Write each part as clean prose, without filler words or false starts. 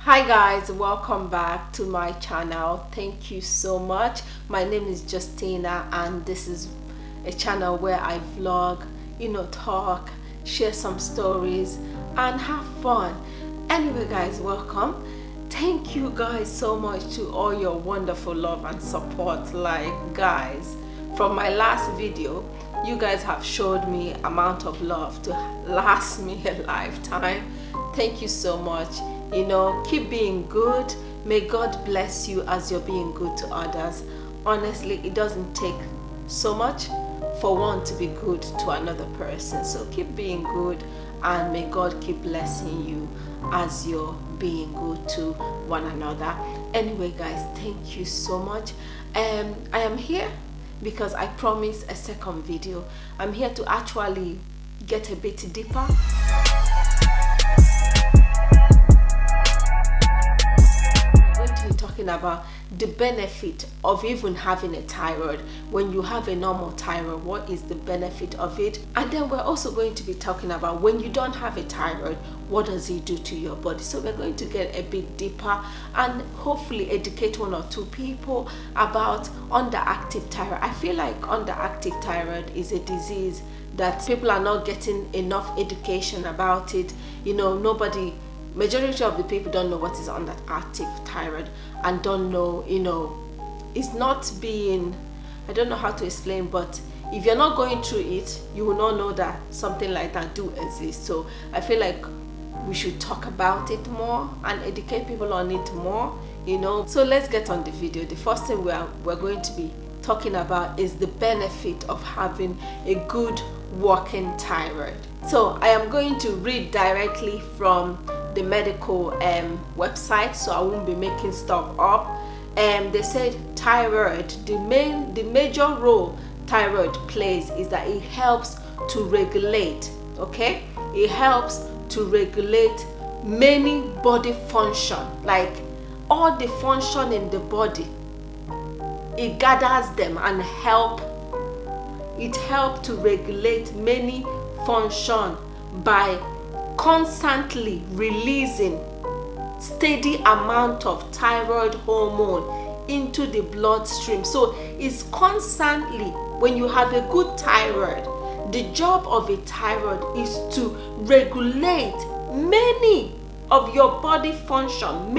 Hi guys, welcome back to my channel. Thank you so much. My name is Justina and this is a channel where I vlog, talk, share some stories and have fun. Anyway guys, welcome. Thank you guys so much to all your wonderful love and support. Like guys, from my last video, you guys have showed me amount of love to last me a lifetime. Thank you so much. Keep being good. May God bless you as you're being good to others. Honestly, it doesn't take so much for one to be good to another person. So keep being good and may God keep blessing you as you're being good to one another. Anyway guys, thank you so much. I am here because I promised a second video. I'm here to actually get a bit deeper. Talking about the benefit of even having a thyroid. When you have a normal thyroid, what is the benefit of it? And then we're also going to be talking about when you don't have a thyroid, what does it do to your body? So we're going to get a bit deeper and hopefully educate one or two people about underactive thyroid. I feel like underactive thyroid is a disease that people are not getting enough education about it. Majority of the people don't know what is underactive thyroid and don't know, it's not being, I don't know how to explain, but if you're not going through it, you will not know that something like that do exist. So I feel like we should talk about it more and educate people on it more, So let's get on the video. The first thing we're going to be talking about is the benefit of having a good working thyroid. So I am going to read directly from the medical website, so I won't be making stuff up. They said thyroid, the major role thyroid plays is that it helps to regulate, it helps to regulate many body function, like all the function in the body. It gathers them and it helps to regulate many function by constantly releasing steady amount of thyroid hormone into the bloodstream. So it's constantly, when you have a good thyroid, the job of a thyroid is to regulate many of your body function,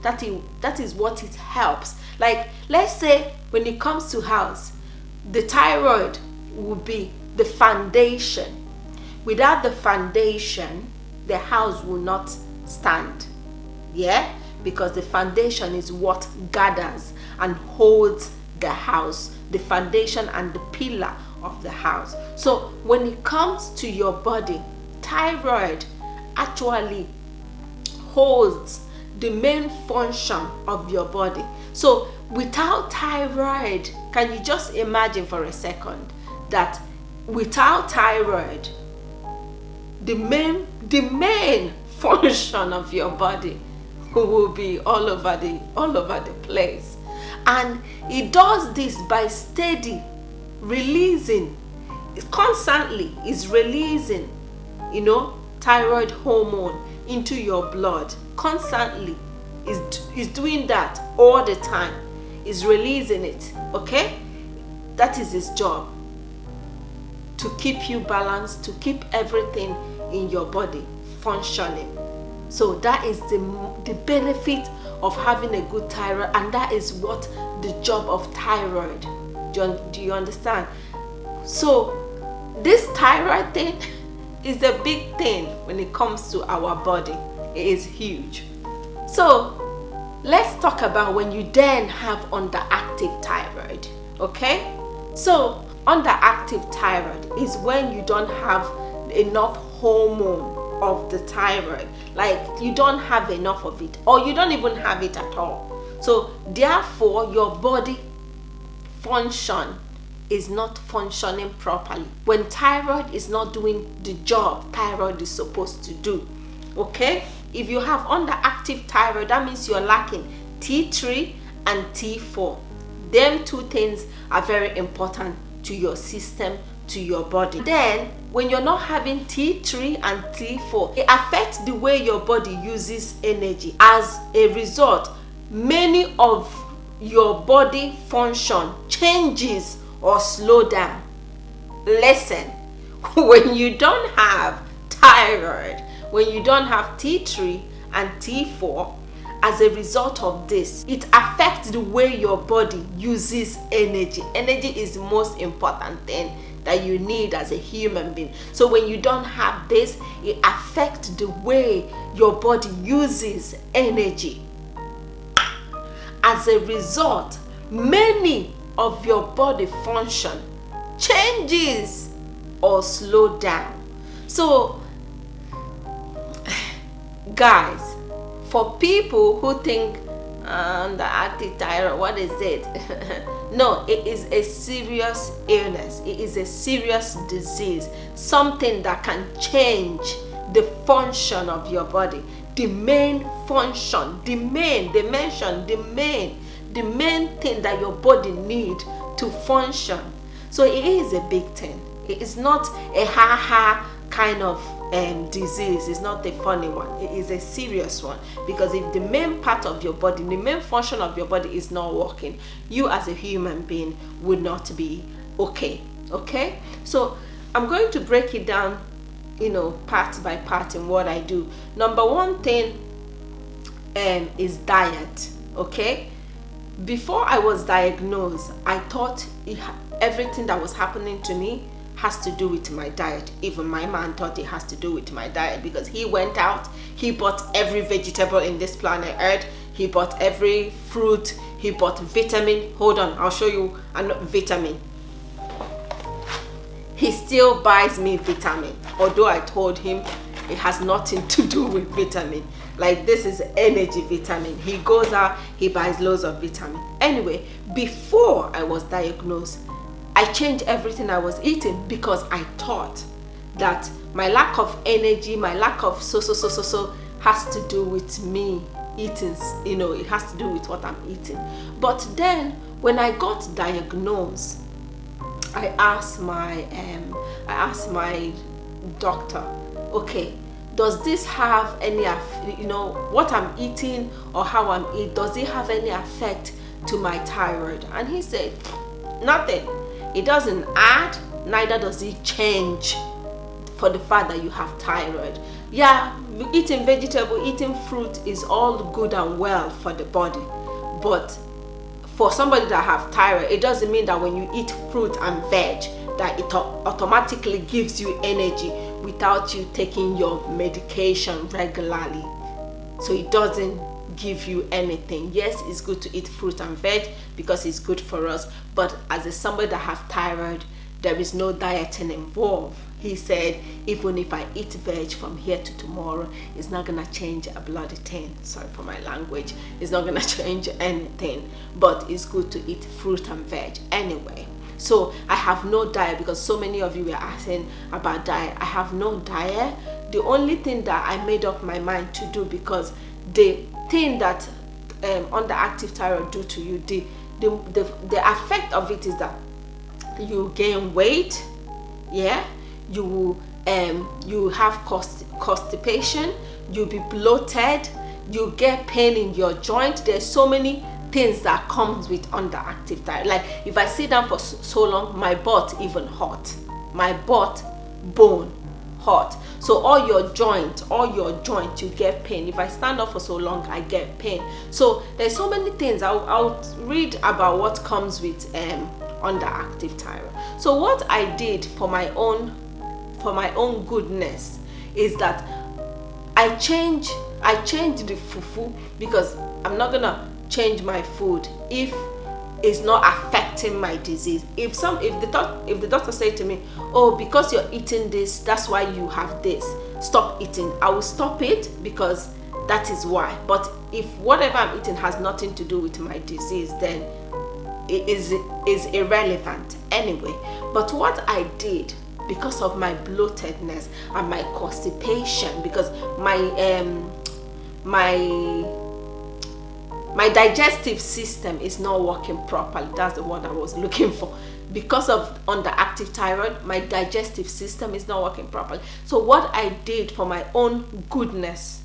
that is what it helps. Like, let's say when it comes to house, the thyroid will be the foundation. Without the foundation, the house will not stand. Because the foundation is what gathers and holds the house, the foundation and the pillar of the house. So when it comes to your body, thyroid actually holds the main function of your body. So without thyroid, can you just imagine for a second that without thyroid, the main function of your body will be all over the place. And it does this by steady releasing, constantly is releasing thyroid hormone into your blood. Constantly is doing that all the time, is releasing it. That is its job, to keep you balanced, to keep everything in your body functioning. So that is the benefit of having a good thyroid, and that is what the job of thyroid. Do you understand? So this thyroid thing is a big thing when it comes to our body. It is huge. So let's talk about when you then have underactive thyroid. So underactive thyroid is when you don't have enough hormone of the thyroid, like you don't have enough of it, or you don't even have it at all. So therefore your body function is not functioning properly when thyroid is not doing the job thyroid is supposed to do. If you have underactive thyroid, that means you're lacking T3 and T4. Them two things are very important to your system to your body. Then when you're not having T3 and T4, it affects the way your body uses energy. As a result, many of your body function changes or slow down. Listen, when you don't have thyroid, when you don't have T3 and T4, as a result of this, it affects the way your body uses energy. Energy is the most important thing that you need as a human being. So when you don't have this, it affects the way your body uses energy. As a result, many of your body function changes or slow down. So guys, for people who think underactive thyroid, what is it? No, it is a serious illness. It is a serious disease, something that can change the function of your body. The main function, the main thing that your body need to function. So it is a big thing. It is not a ha-ha kind of disease. It's not a funny one. It is a serious one, because if the main part of your body, the main function of your body is not working, you as a human being would not be okay. So I'm going to break it down, part by part in what I do. Number one thing is diet. Okay, before I was diagnosed, I thought everything that was happening to me has to do with my diet. Even my man thought it has to do with my diet, because he went out, he bought every vegetable in this planet Earth, he bought every fruit, he bought vitamin. Hold on, I'll show you vitamin. He still buys me vitamin, although I told him it has nothing to do with vitamin. Like, this is energy vitamin. He goes out, he buys loads of vitamin. Anyway, before I was diagnosed, I changed everything I was eating, because I thought that my lack of energy, my lack of so has to do with me eating. It has to do with what I'm eating. But then when I got diagnosed, I asked my doctor, okay, does this have any, what I'm eating or how I'm eating, does it have any effect to my thyroid? And he said, nothing. It doesn't add, neither does it change for the fact that you have thyroid. Yeah, eating vegetable, eating fruit is all good and well for the body, but for somebody that have thyroid, it doesn't mean that when you eat fruit and veg that it automatically gives you energy without you taking your medication regularly. So it doesn't give you anything. Yes, it's good to eat fruit and veg because it's good for us, but as somebody that have thyroid, there is no dieting involved. He said, even if I eat veg from here to tomorrow, it's not gonna change a bloody thing. Sorry for my language. It's not gonna change anything, but it's good to eat fruit and veg anyway. So I have no diet, because so many of you were asking about diet. I have no diet. The only thing that I made up my mind to do, because the thing that underactive thyroid do to you, the effect of it is that you gain weight, yeah, you have constipation, you'll be bloated, you get pain in your joint. There's so many things that comes with underactive thyroid. Like, if I sit down for so long, my butt even hot, my butt bone hot. So all your joint, you get pain. If I stand up for so long, I get pain. So there's so many things. I'll read about what comes with underactive thyroid. So what I did for my own goodness is that I changed the fufu, because I'm not gonna change my food if it's not affecting my disease. If the doctor said to me, oh, because you're eating this, that's why you have this, stop eating, I will stop it, because that is why. But if whatever I'm eating has nothing to do with my disease, then it is irrelevant anyway. But what I did, because of my bloatedness and my constipation, because my digestive system is not working properly. That's the word I was looking for. because of underactive thyroid, my digestive system is not working properly. So what I did for my own goodness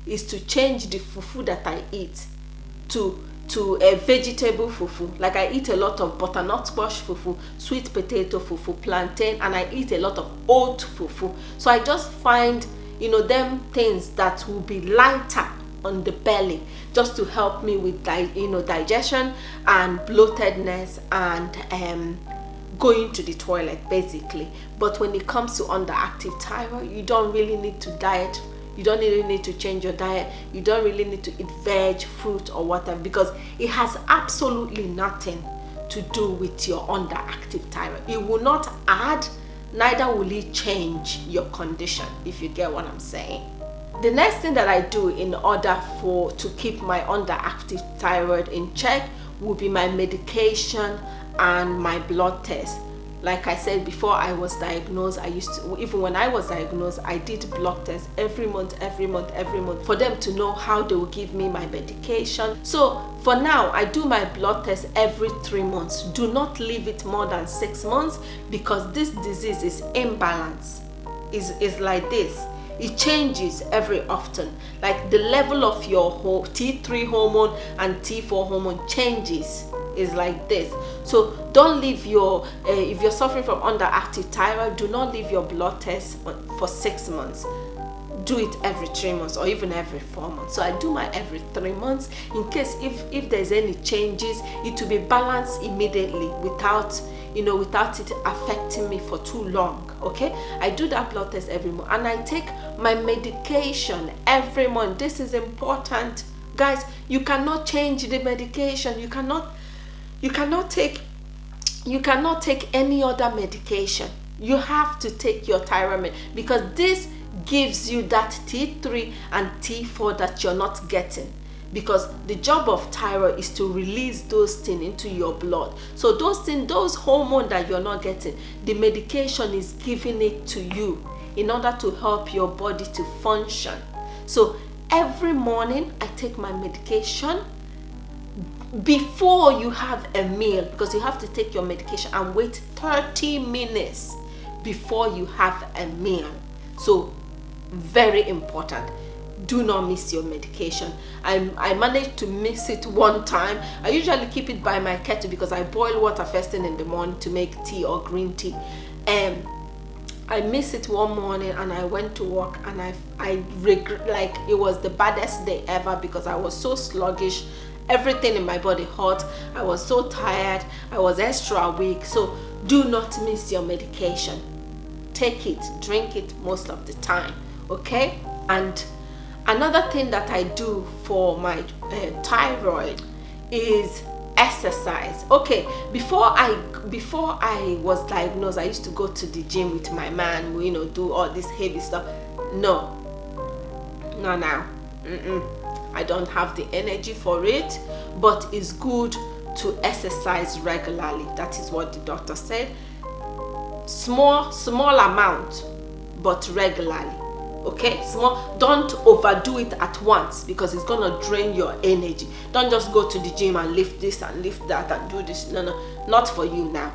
is to change the fufu that I eat to a vegetable fufu. Like I eat a lot of butternut squash fufu, sweet potato fufu, plantain, and I eat a lot of oat fufu. So I just find, them things that will be lighter on the belly, just to help me with digestion and bloatedness and going to the toilet basically. But when it comes to underactive thyroid, you don't really need to diet. You don't really need to change your diet. You don't really need to eat veg, fruit, or whatever, because it has absolutely nothing to do with your underactive thyroid. It will not add, neither will it change your condition, if you get what I'm saying. The next thing that I do in order to keep my underactive thyroid in check will be my medication and my blood test. Like I said, before I was diagnosed, even when I was diagnosed, I did blood tests every month for them to know how they will give me my medication. So for now, I do my blood test every 3 months. Do not leave it more than 6 months, because this disease is imbalance. Is like this. It changes every often. Like the level of your T3 hormone and T4 hormone changes. Is like this. So don't leave your if you're suffering from underactive thyroid, do not leave your blood test for 6 months. Do it every 3 months or even every 4 months. So I do my every 3 months in case if there's any changes, it will be balanced immediately without it affecting me for too long. Okay, I do that blood test every month, and I take my medication every month. This is important, guys. You cannot change the medication. You cannot take any other medication. You have to take your thyroid, because this gives you that T3 and T4 that you're not getting, because the job of thyroid is to release those things into your blood. So those hormones that you're not getting, the medication is giving it to you in order to help your body to function. So every morning I take my medication before you have a meal, because you have to take your medication and wait 30 minutes before you have a meal. So very important. Do not miss your medication. I managed to miss it one time. I usually keep it by my kettle because I boil water first thing in the morning to make tea or green tea. I missed it one morning and I went to work, and I regret, like it was the baddest day ever, because I was so sluggish. Everything in my body hurt. I was so tired. I was extra weak. So do not miss your medication. Take it, drink it most of the time, okay? And another thing that I do for my thyroid is exercise. Okay, before I was diagnosed, I used to go to the gym with my man, do all this heavy stuff. No now. I don't have the energy for it, but it's good to exercise regularly. That is what the doctor said. Small amount, but regularly. Okay, small. Don't overdo it at once, because it's gonna drain your energy. Don't just go to the gym and lift this and lift that and do this. No, not for you now.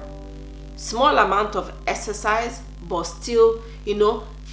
Small amount of exercise, but still,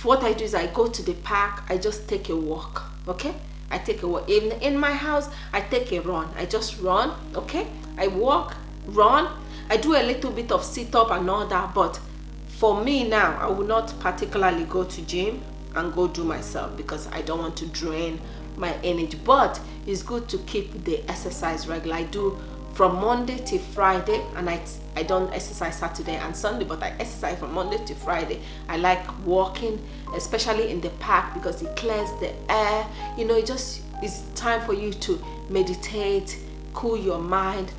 what I do is I go to the park. I just take a walk. Okay, I take a walk. In my house, I take a run. I just run. Okay, I walk, run. I do a little bit of sit-up and all that, but for me now, I will not particularly go to gym and go do myself, because I don't want to drain my energy. But it's good to keep the exercise regular. I do from Monday to Friday, and I don't exercise Saturday and Sunday, but I exercise from Monday to Friday. I like walking, especially in the park, because it clears the air. It's time for you to meditate, cool your mind.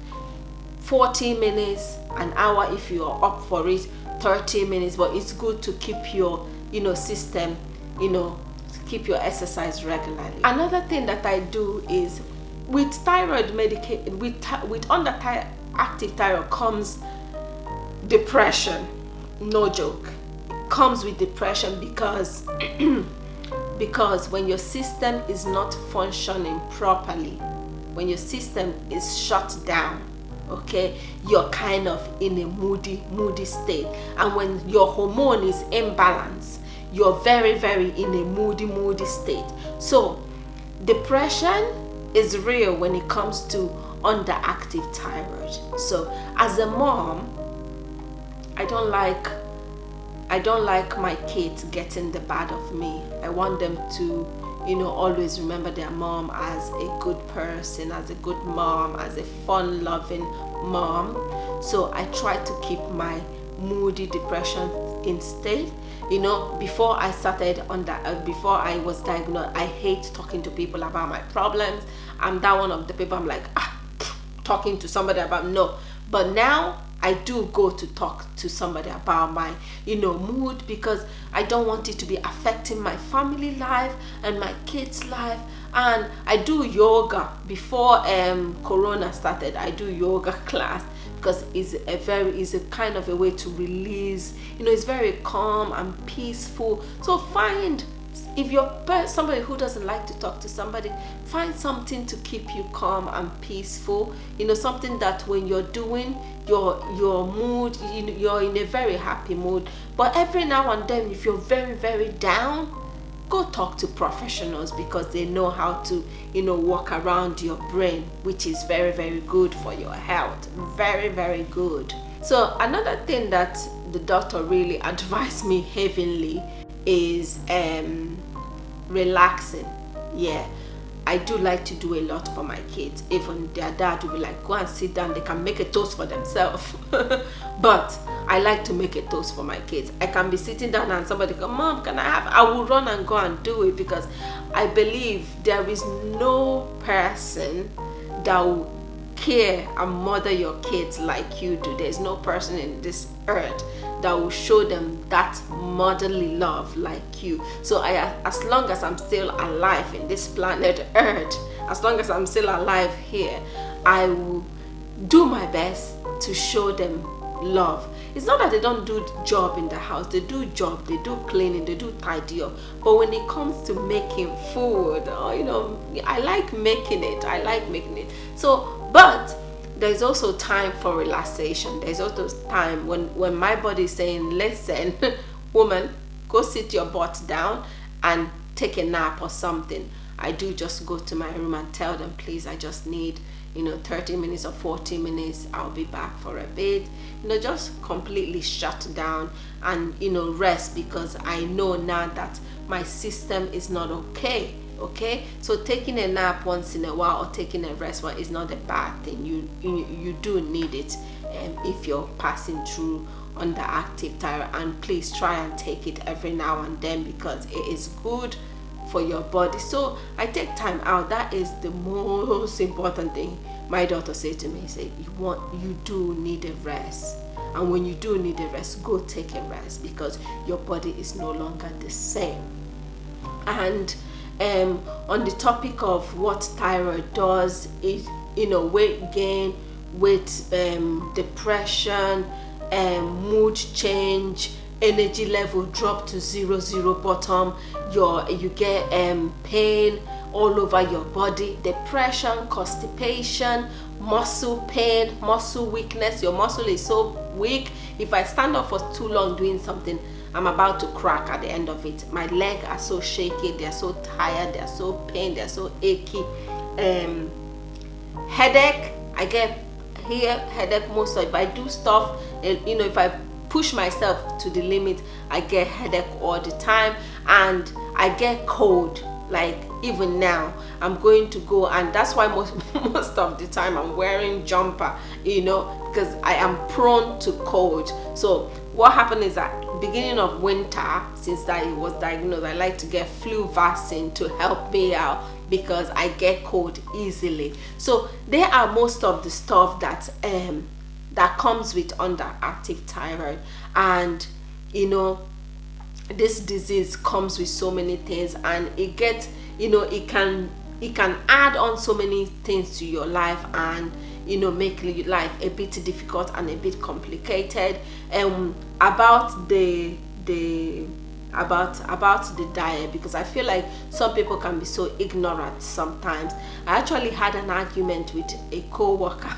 40 minutes, an hour if you are up for it, 30 minutes, but it's good to keep your system, keep your exercise regularly. Another thing that I do is, with thyroid medication, with underactive thyroid comes depression. No joke, it comes with depression, because because when your system is not functioning properly, when your system is shut down, okay, you're kind of in a moody state. And when your hormone is imbalanced, you're very in a moody state. So depression is real when it comes to underactive thyroid. So as a mom, I don't like my kids getting the bad of me. I want them to, always remember their mom as a good person, as a good mom, as a fun loving mom. So I try to keep my moody depression in state. Before I was diagnosed, I hate talking to people about my problems. I'm that one of the people, I'm like, talking to somebody about, no. But now I do go to talk to somebody about my, mood, because I don't want it to be affecting my family life and my kids' life. And I do yoga before Corona started. I do yoga class because it's a kind of a way to release. It's very calm and peaceful. So if you're somebody who doesn't like to talk to somebody, find something to keep you calm and peaceful. Something that when you're doing your mood, you're in a very happy mood. But every now and then, if you're very down, go talk to professionals, because they know how to walk around your brain, which is very good for your health. Very good. So another thing that the doctor really advised me heavily is relaxing. Yeah, I do like to do a lot for my kids. Even their dad will be like, go and sit down, they can make a toast for themselves. But I like to make a toast for my kids. I can be sitting down and somebody go, Mom, can I have? I will run and go and do it, because I believe there is no person that will care and mother your kids like you do. There's no person in this earth that will show them that motherly love like you. So as long as I'm still alive in this planet earth, as long as I'm still alive here, I will do my best to show them love. It's not that they don't do job in the house. They do job, they do cleaning, they do tidy up. But when it comes to making food, I like making it. So, but there's also time for relaxation. There's also time when my body is saying, listen, woman, go sit your butt down and take a nap or something. I do just go to my room and tell them, please, I just need 30 minutes or 40 minutes. I'll be back for a bit. Just completely shut down and rest, because I know now that my system is not okay. So taking a nap once in a while or taking a rest is not a bad thing. You do need it if you're passing through underactive thyroid, and please try and take it every now and then, because it is good for your body. So I take time out. That is the most important thing. My daughter said to me, you do need a rest, and when you do need a rest, go take a rest, because your body is no longer the same. And on the topic of what thyroid does, is weight gain, weight depression, mood change, energy level drop to zero bottom, you get pain all over your body, depression, constipation, muscle pain, muscle weakness. Your muscle is so weak. If I stand up for too long doing something, I'm about to crack at the end of it. My legs are so shaky, they're so tired, they're so pain, they're so achy. Headache, I get headache most of it. If I do stuff, if I push myself to the limit, I get headache all the time, and I get cold. Like even now, I'm going to go, and that's why most of the time I'm wearing jumper, because I am prone to cold. So what happened is that beginning of winter, since I was diagnosed, I like to get flu vaccine to help me out, because I get cold easily. So there are most of the stuff that comes with underactive thyroid. And this disease comes with so many things, and it gets it can add on so many things to your life, and make your life a bit difficult and a bit complicated. About the about the diet, because I feel like some people can be so ignorant sometimes. I actually had an argument with a co-worker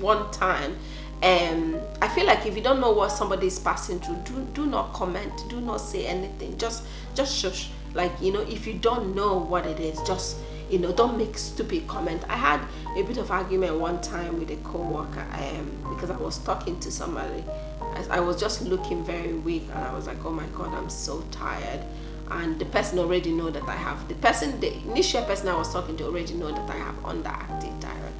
one time, and I feel like if you don't know what somebody is passing through, do not comment, do not say anything, just shush. Like, you know, if you don't know what it is, just, you know, don't make stupid comment. I had a bit of argument one time with a co-worker, because I was talking to somebody. I was just looking very weak, and I was like, oh my god, I'm so tired. And the person already know that I have, the initial person I was talking to already know that I have underactive thyroid.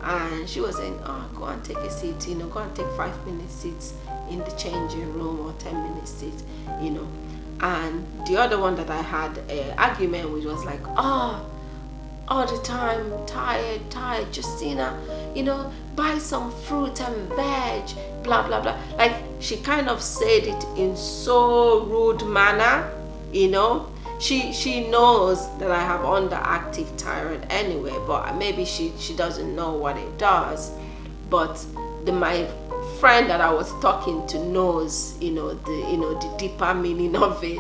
And she was saying, oh, go and take a seat, you know, go and take 5-minute seats in the changing room, or 10-minute seats, you know. And the other one that I had an argument with was like, oh, all the time, tired, Justina, you know, buy some fruit and veg, blah blah blah. Like, she kind of said it in so rude manner, you know. She knows that I have underactive thyroid anyway, but maybe she doesn't know what it does. But my friend that I was talking to knows, you know, the deeper meaning of it.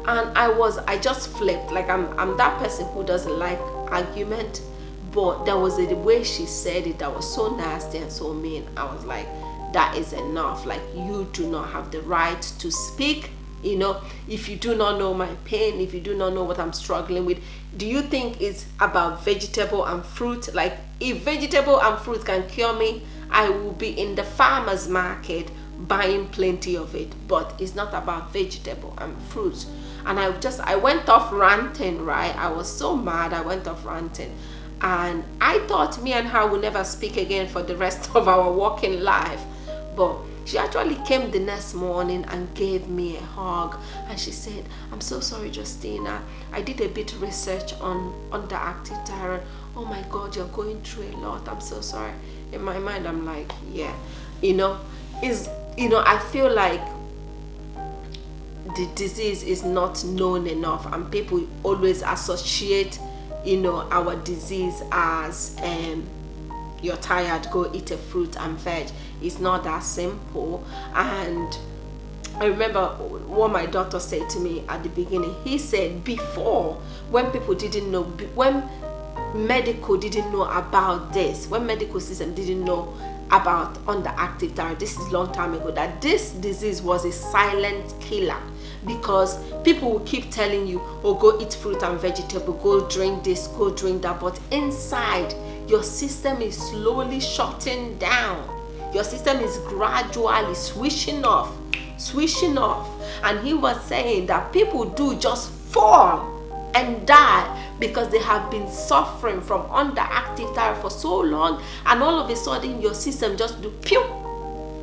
And I just flipped. Like, I'm that person who doesn't like argument, but there was a way she said it that was so nasty and so mean. I was like, that is enough. Like, you do not have the right to speak, you know, if you do not know my pain, if you do not know what I'm struggling with. Do you think it's about vegetable and fruit? Like, if vegetable and fruit can cure me, I will be in the farmer's market buying plenty of it. But it's not about vegetable and fruit. And I went off ranting, right? I was so mad, I went off ranting. And I thought me and her would never speak again for the rest of our working life. But she actually came the next morning and gave me a hug. And she said, I'm so sorry, Justina. I did a bit of research on underactive thyroid. Oh my God, you're going through a lot. I'm so sorry. In my mind, I'm like, yeah. You know, I feel like the disease is not known enough, and people always associate, you know, our disease as you're tired, go eat a fruit and veg. It's not that simple. And I remember what my doctor said to me at the beginning. He said, before, when people didn't know, when medical didn't know about this, when medical system didn't know about underactive thyroid, this is a long time ago, that this disease was a silent killer, because people will keep telling you, oh, go eat fruit and vegetable, go drink this, go drink that, but inside your system is slowly shutting down. Your system is gradually switching off. And he was saying that people do just fall and die because they have been suffering from underactive thyroid for so long, and all of a sudden your system just do pew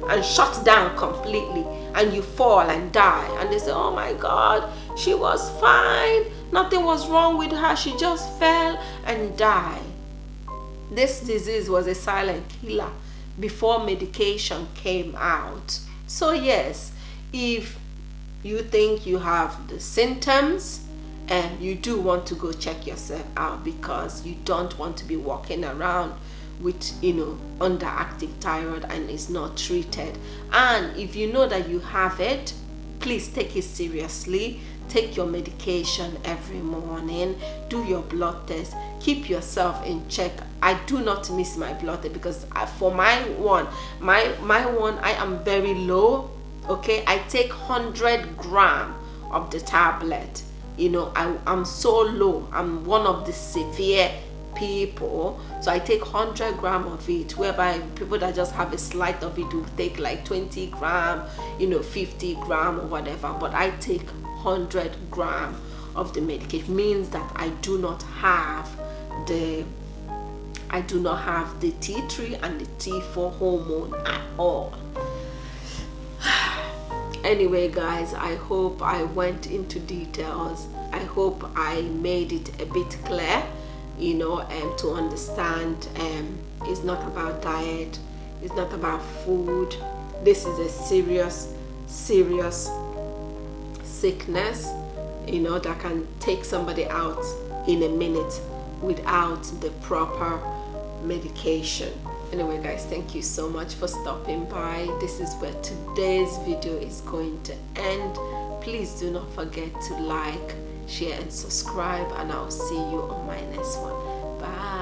and shut down completely, and you fall and die. And they say, oh my God, she was fine, nothing was wrong with her, she just fell and died. This disease was a silent killer before medication came out. So yes, if you think you have the symptoms, and you do want to go check yourself out, because you don't want to be walking around with, you know, underactive thyroid and it's not treated. And if you know that you have it, please take it seriously. Take your medication every morning, do your blood test, keep yourself in check. I do not miss my blood test, because for my one I am very low. Okay, I take 100 grams of the tablet. You know, I'm so low. I'm one of the severe people, so I take 100 grams of it, whereby people that just have a slight of it will take like 20 grams, you know, 50 grams or whatever. But I take 100 grams of the medication. Means that I do not have the T3 and the T4 hormone at all. Anyway guys, I hope I went into details. I hope I made it a bit clear, you know, to understand it's not about diet, it's not about food. This is a serious sickness, you know, that can take somebody out in a minute without the proper medication. Anyway guys, thank you so much for stopping by. This is where today's video is going to end. Please do not forget to like, share, and subscribe, and I'll see you on my next one. Bye.